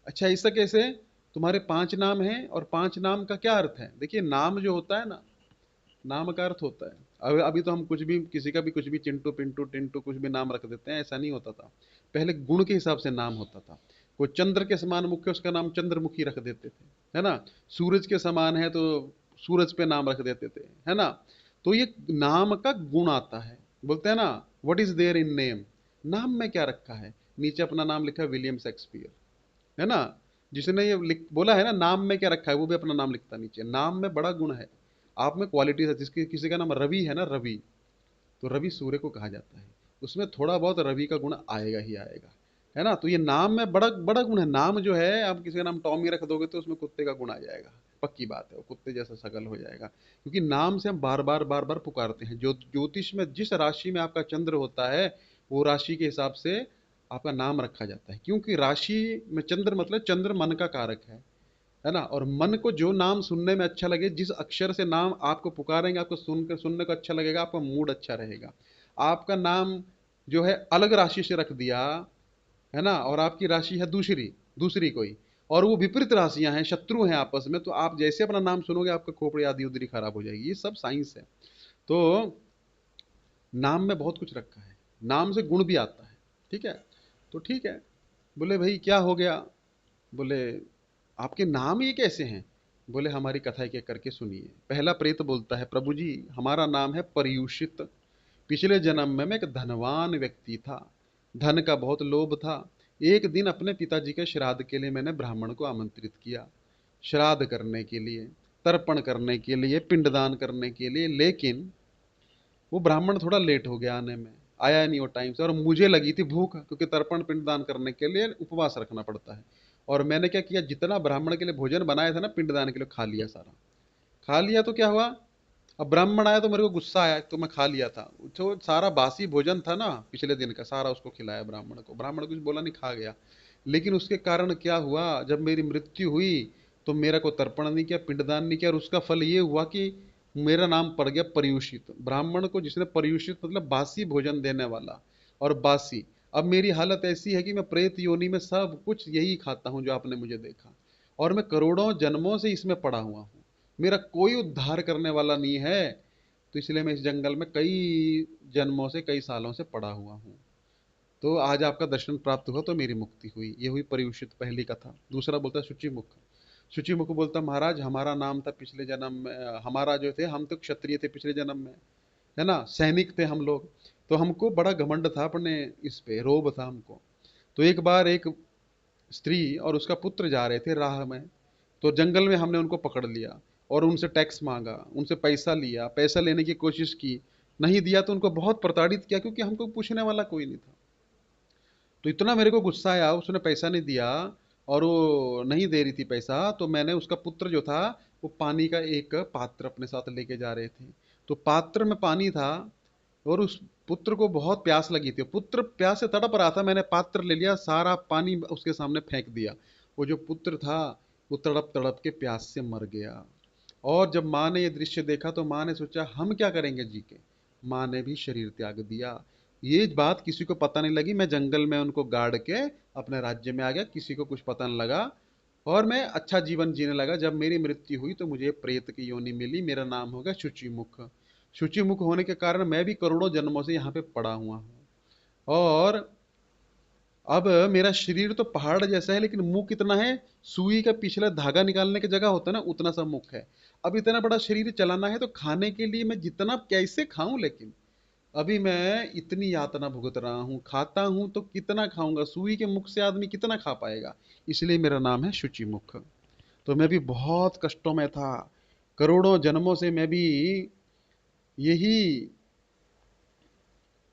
अच्छा, ऐसा कैसे, तुम्हारे 5 नाम हैं, और 5 नाम का क्या अर्थ है। देखिए, नाम जो होता है ना, नाम का अर्थ होता है, अब अभी तो हम कुछ भी, किसी का भी कुछ भी, चिंटू पिंटू टिंटू कुछ भी नाम रख देते हैं, ऐसा नहीं होता था। पहले गुण के हिसाब से नाम होता था। कोई चंद्र के समान मुख है, उसका नाम चंद्रमुखी रख देते थे, है ना। सूरज के समान है तो सूरज पे नाम रख देते थे, है ना। तो ये नाम का गुण आता है। बोलते हैं ना, what is there in name, नाम में क्या रखा है। नीचे अपना नाम लिखा है विलियम शेक्सपियर, है ना। जिसने ये बोला है ना, नाम में क्या रखा है, वो भी अपना नाम लिखता नीचे। नाम में बड़ा गुण है, आप में क्वालिटीज है। जिसकी किसी का नाम रवि है ना, रवि, तो रवि सूर्य को कहा जाता है, उसमें थोड़ा बहुत रवि का गुण आएगा ही आएगा, है ना। तो ये नाम में बड़ा बड़ा गुण है। नाम जो है, आप किसी का नाम टॉमी रख दोगे तो उसमें कुत्ते का गुण आ जाएगा, पक्की बात है, वो कुत्ते जैसा शकल हो जाएगा। क्योंकि नाम से हम बार बार बार बार पुकारते हैं। जो ज्योतिष में जिस राशि में आपका चंद्र होता है, वो राशि के हिसाब से आपका नाम रखा जाता है। क्योंकि राशि में चंद्र मतलब, चंद्र मन का कारक है ना। और मन को जो नाम सुनने में अच्छा लगे, जिस अक्षर से नाम आपको पुकारेंगे, आपको सुनकर, सुनने को अच्छा लगेगा, आपका मूड अच्छा रहेगा। आपका नाम जो है अलग राशि से रख दिया, है ना, और आपकी राशि है दूसरी, दूसरी कोई, और वो विपरीत राशियां हैं, शत्रु हैं आपस में, तो आप जैसे अपना नाम सुनोगे, आपका खोपड़ी आदि उदरी खराब हो जाएगी। ये सब साइंस है। तो नाम में बहुत कुछ रखा है, नाम से गुण भी आता है, ठीक है। तो ठीक है, बोले भाई क्या हो गया, बोले आपके नाम ये कैसे हैं। बोले हमारी कथा एक एक करके सुनिए। पहला प्रेत बोलता है, प्रभु जी हमारा नाम है पर्युषित, पिछले जन्म में मैं एक धनवान व्यक्ति था, धन का बहुत लोभ था। एक दिन अपने पिताजी के श्राद्ध के लिए मैंने ब्राह्मण को आमंत्रित किया, श्राद्ध करने के लिए, तर्पण करने के लिए, पिंडदान करने के लिए। लेकिन वो ब्राह्मण थोड़ा लेट हो गया आने में, आया नहीं वो टाइम से, और मुझे लगी थी भूख, क्योंकि तर्पण पिंडदान करने के लिए उपवास रखना पड़ता है। और मैंने क्या किया, जितना ब्राह्मण के लिए भोजन बनाया था ना पिंडदान के लिए, खा लिया सारा। खा लिया तो क्या हुआ, अब ब्राह्मण आया तो मेरे को गुस्सा आया, तो मैं खा लिया था। तो सारा बासी भोजन था ना पिछले दिन का, सारा उसको खिलाया ब्राह्मण को। ब्राह्मण कुछ बोला नहीं, खा गया। लेकिन उसके कारण क्या हुआ, जब मेरी मृत्यु हुई तो मेरा को तर्पण नहीं किया, पिंडदान नहीं किया, और उसका फल ये हुआ कि मेरा नाम पड़ गया पर्युषित। ब्राह्मण को जिसने पर्युषित मतलब बासी भोजन देने वाला, और बासी। अब मेरी हालत ऐसी है कि मैं प्रेत योनि में सब कुछ यही खाता हूं जो आपने मुझे देखा, और मैं करोड़ों जन्मों से इसमें पड़ा हुआ हूं, मेरा कोई उद्धार करने वाला नहीं है। तो इसलिए मैं इस जंगल में कई जन्मों से, कई सालों से पड़ा हुआ हूं। तो आज आपका दर्शन प्राप्त हुआ तो मेरी मुक्ति हुई। ये हुई पर्युषित पहली कथा। दूसरा बोलता है शुचिमुख। शुचिमुख बोलता, महाराज हमारा नाम था पिछले जन्म में, हमारा जो थे, हम तो क्षत्रिय थे पिछले जन्म में, है ना, सैनिक थे हम लोग। तो हमको बड़ा घमंड था अपने इस पे, रोब था हमको। तो एक बार एक स्त्री और उसका पुत्र जा रहे थे राह में, तो जंगल में हमने उनको पकड़ लिया और उनसे टैक्स मांगा, उनसे पैसा लिया, पैसा लेने की कोशिश की, नहीं दिया तो उनको बहुत प्रताड़ित किया, क्योंकि हमको पूछने वाला कोई नहीं था। तो इतना मेरे को गुस्सा आया, उसने पैसा नहीं दिया और वो नहीं दे रही थी पैसा, तो मैंने उसका पुत्र जो था वो पानी का एक पात्र अपने साथ लेके जा रहे थे, तो पात्र में पानी था और उस पुत्र को बहुत प्यास लगी थी, पुत्र प्यास से तड़प रहा था, मैंने पात्र ले लिया, सारा पानी उसके सामने फेंक दिया। वो जो पुत्र था वो तड़प तड़प के प्यास से मर गया। और जब माँ ने ये दृश्य देखा तो माँ ने सोचा हम क्या करेंगे जी के, माँ ने भी शरीर त्याग दिया। ये बात किसी को पता नहीं लगी, मैं जंगल में उनको गाड़ के अपने राज्य में आ गया, किसी को कुछ पता नहीं लगा और मैं अच्छा जीवन जीने लगा। जब मेरी मृत्यु हुई तो मुझे प्रेत की योनि मिली, मेरा नाम हो गया शुचिमुख। शुचिमुख होने के कारण मैं भी करोड़ों जन्मों से यहाँ पे पड़ा हुआ हूँ। और अब मेरा शरीर तो पहाड़ जैसा है, लेकिन मुख कितना है, सुई का पिछला धागा निकालने की जगह होता है ना, उतना सा मुख है। अब इतना बड़ा शरीर चलाना है तो खाने के लिए मैं जितना कैसे खाऊं, लेकिन अभी मैं इतनी यातना भुगत रहा हूँ, खाता हूँ तो कितना खाऊंगा, सुई के मुख से आदमी कितना खा पाएगा। इसलिए मेरा नाम है शुचि मुख। तो मैं भी बहुत कष्टों में था, करोड़ों जन्मों से मैं भी यही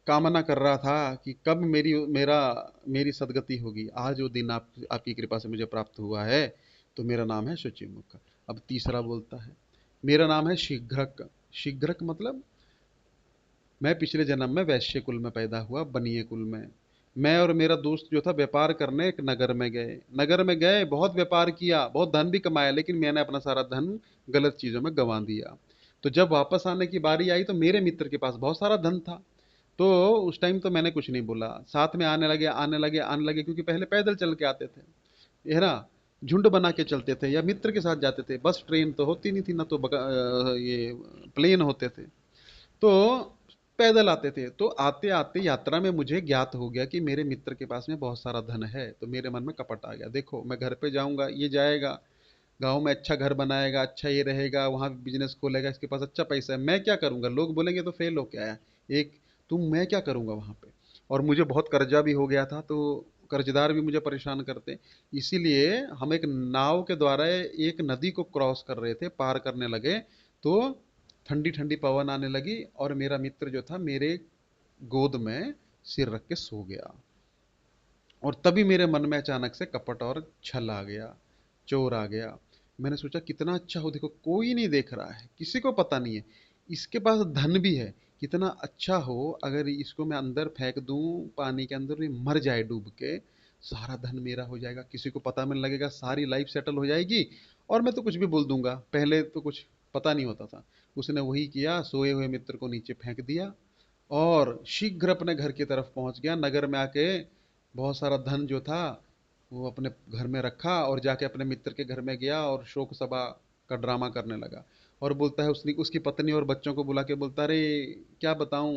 कामना कर रहा था कि कब मेरी सदगति होगी। आज वो दिन आपकी कृपा से मुझे प्राप्त हुआ है। तो मेरा नाम है शुचिमुख। अब तीसरा बोलता है, मेरा नाम है शीघ्रक। शीघ्रक मतलब मैं पिछले जन्म में वैश्य कुल में पैदा हुआ, बनिए कुल में। मैं और मेरा दोस्त जो था व्यापार करने एक नगर में गए, नगर में गए, बहुत व्यापार किया, बहुत धन भी कमाया, लेकिन मैंने अपना सारा धन गलत चीजों में गंवा दिया। तो जब वापस आने की बारी आई तो मेरे मित्र के पास बहुत सारा धन था। तो उस टाइम तो मैंने कुछ नहीं बोला, साथ में आने लगे आने लगे आने लगे, क्योंकि पहले पैदल चल के आते थे, ये ना, झुंड बना के चलते थे या मित्र के साथ जाते थे, बस ट्रेन तो होती नहीं थी ना, तो ये प्लेन होते थे, तो पैदल आते थे। तो आते आते यात्रा में मुझे ज्ञात हो गया कि मेरे मित्र के पास में बहुत सारा धन है। तो मेरे मन में कपट आ गया, देखो मैं घर पे जाऊंगा, ये जाएगा गांव में अच्छा घर बनाएगा, अच्छा ये रहेगा, वहां बिजनेस खोलेगा, इसके पास अच्छा पैसा है, मैं क्या करूंगा, लोग बोलेंगे तो फेल हो के आया एक, तुम, मैं क्या करूंगा वहां पे। और मुझे बहुत कर्जा भी हो गया था, तो कर्जदार भी मुझे परेशान करते, इसीलिए हम एक नाव के द्वारा एक नदी को क्रॉस कर रहे थे, पार करने लगे, तो ठंडी ठंडी पवन आने लगी और मेरा मित्र जो था मेरे गोद में सिर रख के सो गया। और तभी मेरे मन में अचानक से कपट और छल आ गया, चोर आ गया। मैंने सोचा कितना अच्छा हो, देखो कोई नहीं देख रहा है, किसी को पता नहीं है, इसके पास धन भी है, कितना अच्छा हो अगर इसको मैं अंदर फेंक दूं पानी के अंदर, ये मर जाए डूब के, सारा धन मेरा हो जाएगा, किसी को पता मिलने लगेगा, सारी लाइफ सेटल हो जाएगी। और मैं तो कुछ भी बोल दूंगा, पहले तो कुछ पता नहीं होता था। उसने वही किया, सोए हुए मित्र को नीचे फेंक दिया और शीघ्र अपने घर की तरफ पहुंच गया। नगर में आके बहुत सारा धन जो था वो अपने घर में रखा और जाके अपने मित्र के घर में गया और शोक सभा का ड्रामा करने लगा। और बोलता है, उसने उसकी पत्नी और बच्चों को बुला के बोलता, अरे क्या बताऊं,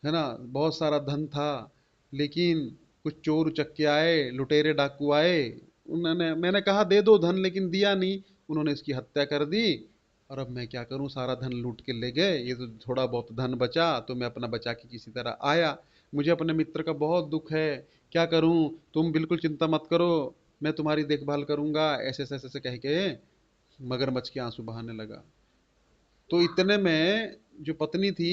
है ना, बहुत सारा धन था, लेकिन कुछ चोर उचक्के आए, लुटेरे डाकू आए, उन्होंने, मैंने कहा दे दो धन, लेकिन दिया नहीं, उन्होंने इसकी हत्या कर दी। और अब मैं क्या करूं, सारा धन लूट के ले गए, ये तो थोड़ा बहुत धन बचा, तो मैं अपना बचा के किसी तरह आया। मुझे अपने मित्र का बहुत दुख है, क्या करूं, तुम बिल्कुल चिंता मत करो, मैं तुम्हारी देखभाल करूंगा, ऐसे ऐसे ऐसे कह के मगरमच्छ के आंसू बहाने लगा। तो इतने में जो पत्नी थी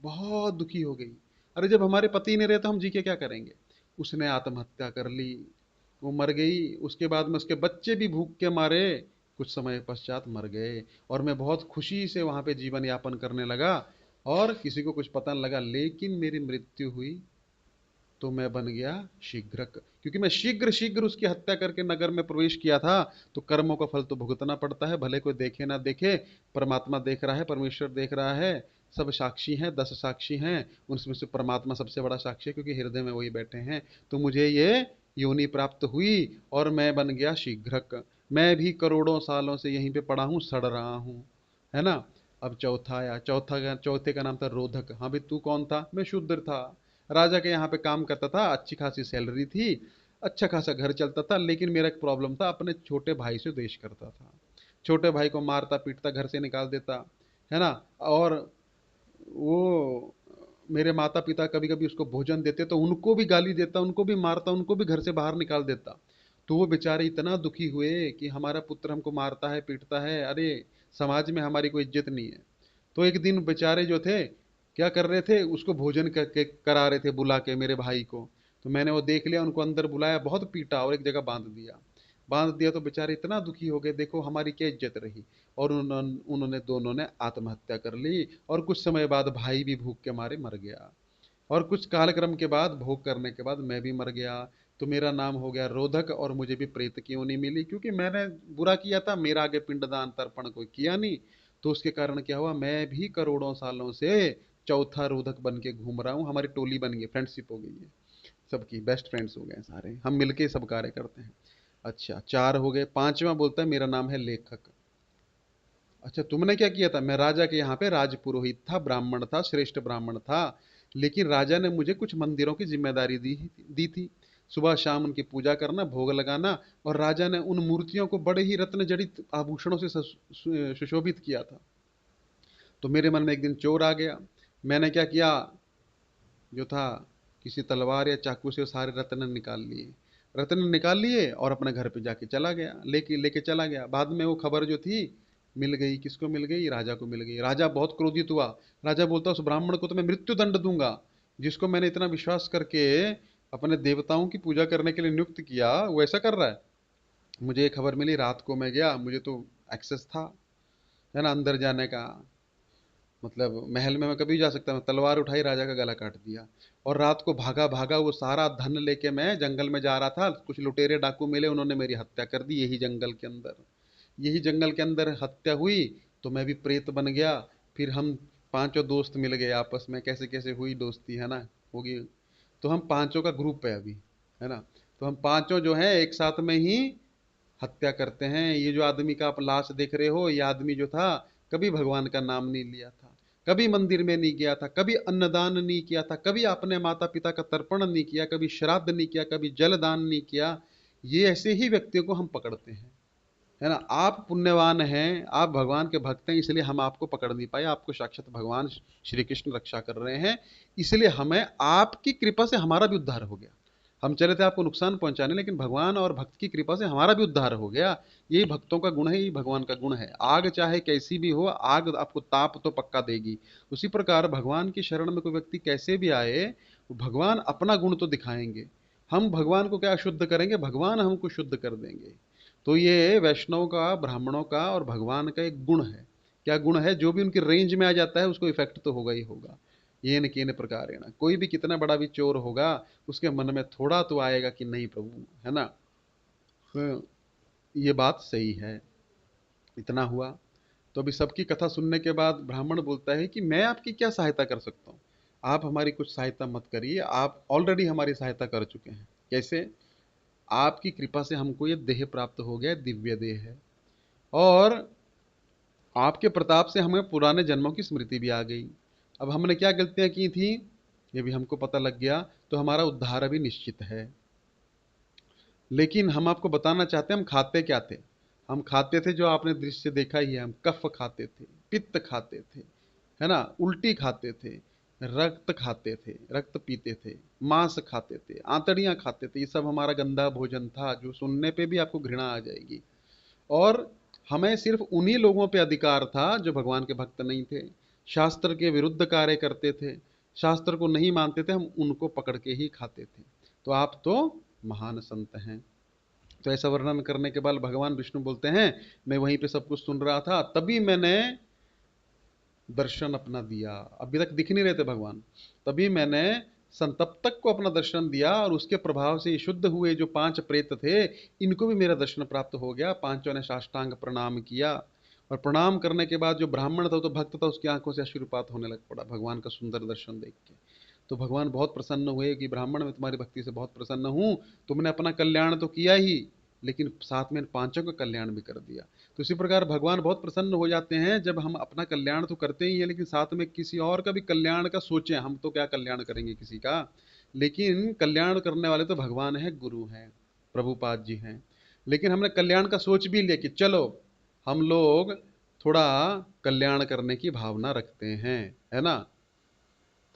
बहुत दुखी हो गई, अरे जब हमारे पति नहीं रहे तो हम जी के क्या करेंगे। उसने आत्महत्या कर ली, वो मर गई। उसके बाद में उसके बच्चे भी भूख के मारे कुछ समय पश्चात मर गए। और मैं बहुत खुशी से वहां पे जीवन यापन करने लगा और किसी को कुछ पता नहीं लगा। लेकिन मेरी मृत्यु हुई तो मैं बन गया शीघ्रक, क्योंकि मैं शीघ्र शीघ्र उसकी हत्या करके नगर में प्रवेश किया था। तो कर्मों का फल तो भुगतना पड़ता है, भले कोई देखे ना देखे, परमात्मा देख रहा है, परमेश्वर देख रहा है, सब साक्षी हैं, 10 साक्षी हैं, उनमें से परमात्मा सबसे बड़ा साक्षी है, क्योंकि हृदय में वही बैठे हैं। तो मुझे ये योनि प्राप्त हुई और मैं बन गया शीघ्रक। मैं भी करोड़ों सालों से यहीं पे पड़ा हूँ, सड़ रहा हूँ, है ना। अब चौथा आया, चौथे का नाम था रोधक। हाँ भाई, तू कौन था, मैं शूद्र था, राजा के यहाँ पे काम करता था, अच्छी खासी सैलरी थी, अच्छा खासा घर चलता था, लेकिन मेरा एक प्रॉब्लम था, अपने छोटे भाई से द्वेष करता था, छोटे भाई को मारता पीटता, घर से निकाल देता, है ना। और वो मेरे माता पिता कभी कभी उसको भोजन देते तो उनको भी गाली देता, उनको भी मारता, उनको भी घर से बाहर निकाल देता। तो वो बेचारे इतना दुखी हुए कि हमारा पुत्र हमको मारता है, पीटता है, अरे समाज में हमारी कोई इज्जत नहीं है। तो एक दिन बेचारे जो थे क्या कर रहे थे, उसको भोजन करके करा रहे थे बुला के मेरे भाई को। तो मैंने वो देख लिया, उनको अंदर बुलाया, बहुत पीटा और एक जगह बांध दिया। तो बेचारे इतना दुखी हो गए, देखो हमारी क्या इज्जत रही। और उन्होंने दोनों ने आत्महत्या कर ली, और कुछ समय बाद भाई भी भूख के मारे मर गया। और कुछ कालक्रम के बाद, भोग करने के बाद मैं भी मर गया। तो मेरा नाम हो गया रोधक, और मुझे भी प्रेत क्यों नहीं मिली, क्योंकि मैंने बुरा किया था, मेरा आगे पिंडदान तर्पण कोई किया नहीं। तो उसके कारण क्या हुआ, मैं भी करोड़ों सालों से चौथा रोधक बन के घूम रहा हूँ। हमारी टोली बन गई, फ्रेंडशिप हो गई है सबकी, बेस्ट फ्रेंड्स हो गए सारे, हम मिलके सब कार्य करते हैं। अच्छा, चार हो गए। पांचवा बोलता है मेरा नाम है लेखक। अच्छा, तुमने क्या किया था, मैं राजा के यहाँ पे राजपुरोहित था, ब्राह्मण था, श्रेष्ठ ब्राह्मण था। लेकिन राजा ने मुझे कुछ मंदिरों की जिम्मेदारी दी थी। सुबह शाम उनकी पूजा करना, भोग लगाना। और राजा ने उन मूर्तियों को बड़े ही रत्न जड़ित आभूषणों से सुशोभित किया था। तो मेरे मन में एक दिन चोर आ गया। मैंने क्या किया, जो था, किसी तलवार या चाकू से वो सारे रत्न निकाल लिए और अपने घर पे जाके चला गया, लेके लेके चला गया। बाद में वो खबर जो थी मिल गई, किसको मिल गई, राजा को मिल गई। राजा बहुत क्रोधित हुआ। राजा बोलता उस ब्राह्मण को तो मैं मृत्यु दंड दूंगा, जिसको मैंने इतना विश्वास करके अपने देवताओं की पूजा करने के लिए नियुक्त किया, वो ऐसा कर रहा है। मुझे ये खबर मिली, रात को मैं गया, मुझे तो एक्सेस था, है ना, अंदर जाने का। मतलब महल में मैं कभी जा सकता, मैं तलवार उठाई, राजा का गला काट दिया। और रात को भागा भागा वो सारा धन लेके मैं जंगल में जा रहा था, कुछ लुटेरे डाकू मिले, उन्होंने मेरी हत्या कर दी, यही जंगल के अंदर हत्या हुई। तो मैं भी प्रेत बन गया। फिर हम पांचों दोस्त मिल गए आपस में, कैसे कैसे हुई दोस्ती, है ना, होगी। तो हम पांचों का ग्रुप है अभी, है ना। तो हम पांचों जो है एक साथ में ही हत्या करते हैं। ये जो आदमी का आप लाश देख रहे हो, ये आदमी जो था, कभी भगवान का नाम नहीं लिया था, कभी मंदिर में नहीं गया था, कभी अन्नदान नहीं किया था, कभी अपने माता पिता का तर्पण नहीं किया, कभी श्राद्ध नहीं किया, कभी जलदान नहीं किया। ये ऐसे ही व्यक्तियों को हम पकड़ते हैं, है ना। आप पुण्यवान हैं, आप भगवान के भक्त हैं, इसलिए हम आपको पकड़ नहीं पाए। आपको साक्षात भगवान श्री कृष्ण रक्षा कर रहे हैं, इसलिए हमें आपकी कृपा से हमारा भी उद्धार हो गया। हम चले थे आपको नुकसान पहुंचाने, लेकिन भगवान और भक्त की कृपा से हमारा भी उद्धार हो गया। यही भक्तों का गुण है, यही भगवान का गुण है। आग चाहे कैसी भी हो, आग आपको ताप तो पक्का देगी। उसी प्रकार भगवान की शरण में कोई व्यक्ति कैसे भी आए, भगवान अपना गुण तो दिखाएंगे। हम भगवान को क्या शुद्ध करेंगे, भगवान हमको शुद्ध कर देंगे। तो ये वैष्णव का, ब्राह्मणों का और भगवान का एक गुण है। क्या गुण है, जो भी उनकी रेंज में आ जाता है उसको इफेक्ट तो होगा ही होगा। ये न केन प्रकार है ना, कोई भी कितना बड़ा भी चोर होगा, उसके मन में थोड़ा तो आएगा कि नहीं प्रभु, है ना। तो ये बात सही है। इतना हुआ। तो अभी सबकी कथा सुनने के बाद ब्राह्मण बोलता है कि मैं आपकी क्या सहायता कर सकता हूँ, आप हमारी कुछ सहायता मत करिए, आप ऑलरेडी हमारी सहायता कर चुके हैं। कैसे, आपकी कृपा से हमको ये देह प्राप्त हो गया, दिव्य देह है। और आपके प्रताप से हमें पुराने जन्मों की स्मृति भी आ गई। अब हमने क्या गलतियां की थी, ये भी हमको पता लग गया, तो हमारा उद्धार अभी निश्चित है। लेकिन हम आपको बताना चाहते हैं हम खाते क्या थे। हम खाते थे जो आपने दृश्य देखा ही है, हम कफ खाते थे, पित्त खाते थे, है ना, उल्टी खाते थे, रक्त खाते थे, रक्त पीते थे, मांस खाते थे, आंतड़ियां खाते थे। ये सब हमारा गंदा भोजन था, जो सुनने पे भी आपको घृणा आ जाएगी। और हमें सिर्फ उन्हीं लोगों पे अधिकार था जो भगवान के भक्त नहीं थे, शास्त्र के विरुद्ध कार्य करते थे, शास्त्र को नहीं मानते थे, हम उनको पकड़ के ही खाते थे। तो आप तो महान संत हैं। तो ऐसा वर्णन करने के बाद भगवान विष्णु बोलते हैं, मैं वहीं पे सब कुछ सुन रहा था, तभी मैंने दर्शन अपना दिया। अभी तक दिख नहीं रहे थे भगवान, तभी मैंने संतप्तक को अपना दर्शन दिया, और उसके प्रभाव से ये शुद्ध हुए जो पांच प्रेत थे, इनको भी मेरा दर्शन प्राप्त हो गया। पांचों ने साष्टांग प्रणाम किया, और प्रणाम करने के बाद जो ब्राह्मण था, तो भक्त था, उसकी आंखों से अश्रुपात होने लग पड़ा भगवान का सुंदर दर्शन देख के। तो भगवान बहुत प्रसन्न हुए कि ब्राह्मण, मैं तुम्हारी भक्ति से बहुत प्रसन्न हूँ, तुमने अपना कल्याण तो किया ही, लेकिन साथ में इन पांचों का कल्याण भी कर दिया। तो इसी प्रकार भगवान बहुत प्रसन्न हो जाते हैं जब हम अपना कल्याण तो करते ही हैं, लेकिन साथ में किसी और का भी कल्याण का सोचें। हम तो क्या कल्याण करेंगे किसी का, लेकिन कल्याण करने वाले तो भगवान है, गुरु हैं, प्रभुपाद जी हैं। लेकिन हमने कल्याण का सोच भी लिया कि चलो हम लोग थोड़ा कल्याण करने की भावना रखते हैं, है ना,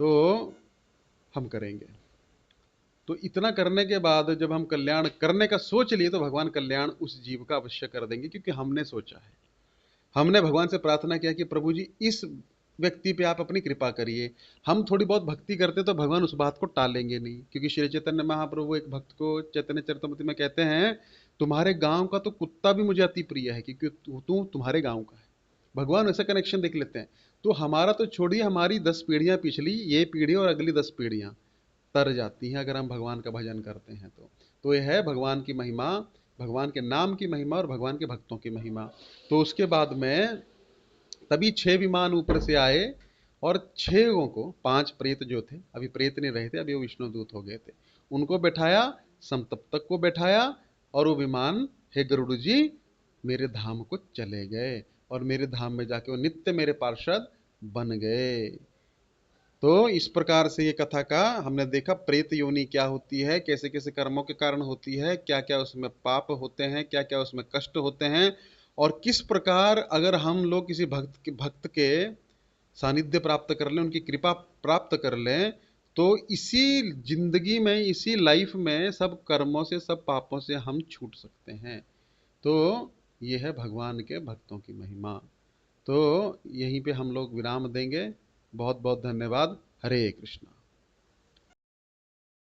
तो हम करेंगे। तो इतना करने के बाद जब हम कल्याण करने का सोच लिए तो भगवान कल्याण उस जीव का अवश्य कर देंगे, क्योंकि हमने सोचा है। हमने भगवान से प्रार्थना किया कि प्रभु जी इस व्यक्ति पे आप अपनी कृपा करिए। हम थोड़ी बहुत भक्ति करते तो भगवान उस बात को टालेंगे नहीं, क्योंकि श्री चैतन्य महाप्रभु एक भक्त को चैतन्य चरितमृत में कहते हैं, तुम्हारे गांव का तो कुत्ता भी मुझे अति प्रिय है, क्योंकि तू तुम्हारे गांव का है। भगवान ऐसा कनेक्शन देख लेते हैं। तो हमारा तो छोड़िए, हमारी 10 पीढ़ियां पिछली, ये पीढ़ी और अगली 10 पीढ़ियां तर जाती हैं अगर हम भगवान का भजन करते हैं तो यह है भगवान की महिमा, भगवान के नाम की महिमा और भगवान के भक्तों की महिमा। तो उसके बाद में तभी 6 विमान ऊपर से आए और 6 को, 5 प्रेत जो थे, अभी प्रेत नहीं रहे थे, अभी वो विष्णुदूत हो गए थे, उनको बैठाया, समतप्तक को बैठाया, और वो विमान, हे गरुड़ जी मेरे धाम को चले गए, और मेरे धाम में जाके वो नित्य मेरे पार्षद बन गए। तो इस प्रकार से ये कथा का हमने देखा प्रेत योनि क्या होती है, कैसे कैसे कर्मों के कारण होती है, क्या क्या उसमें पाप होते हैं, क्या क्या उसमें कष्ट होते हैं, और किस प्रकार अगर हम लोग किसी भक्त के सानिध्य प्राप्त कर लें, उनकी कृपा प्राप्त कर लें, तो इसी जिंदगी में, इसी लाइफ में सब कर्मों से, सब पापों से हम छूट सकते हैं। तो ये है भगवान के भक्तों की महिमा। तो यहीं पे हम लोग विराम देंगे। बहुत बहुत धन्यवाद। हरे कृष्णा।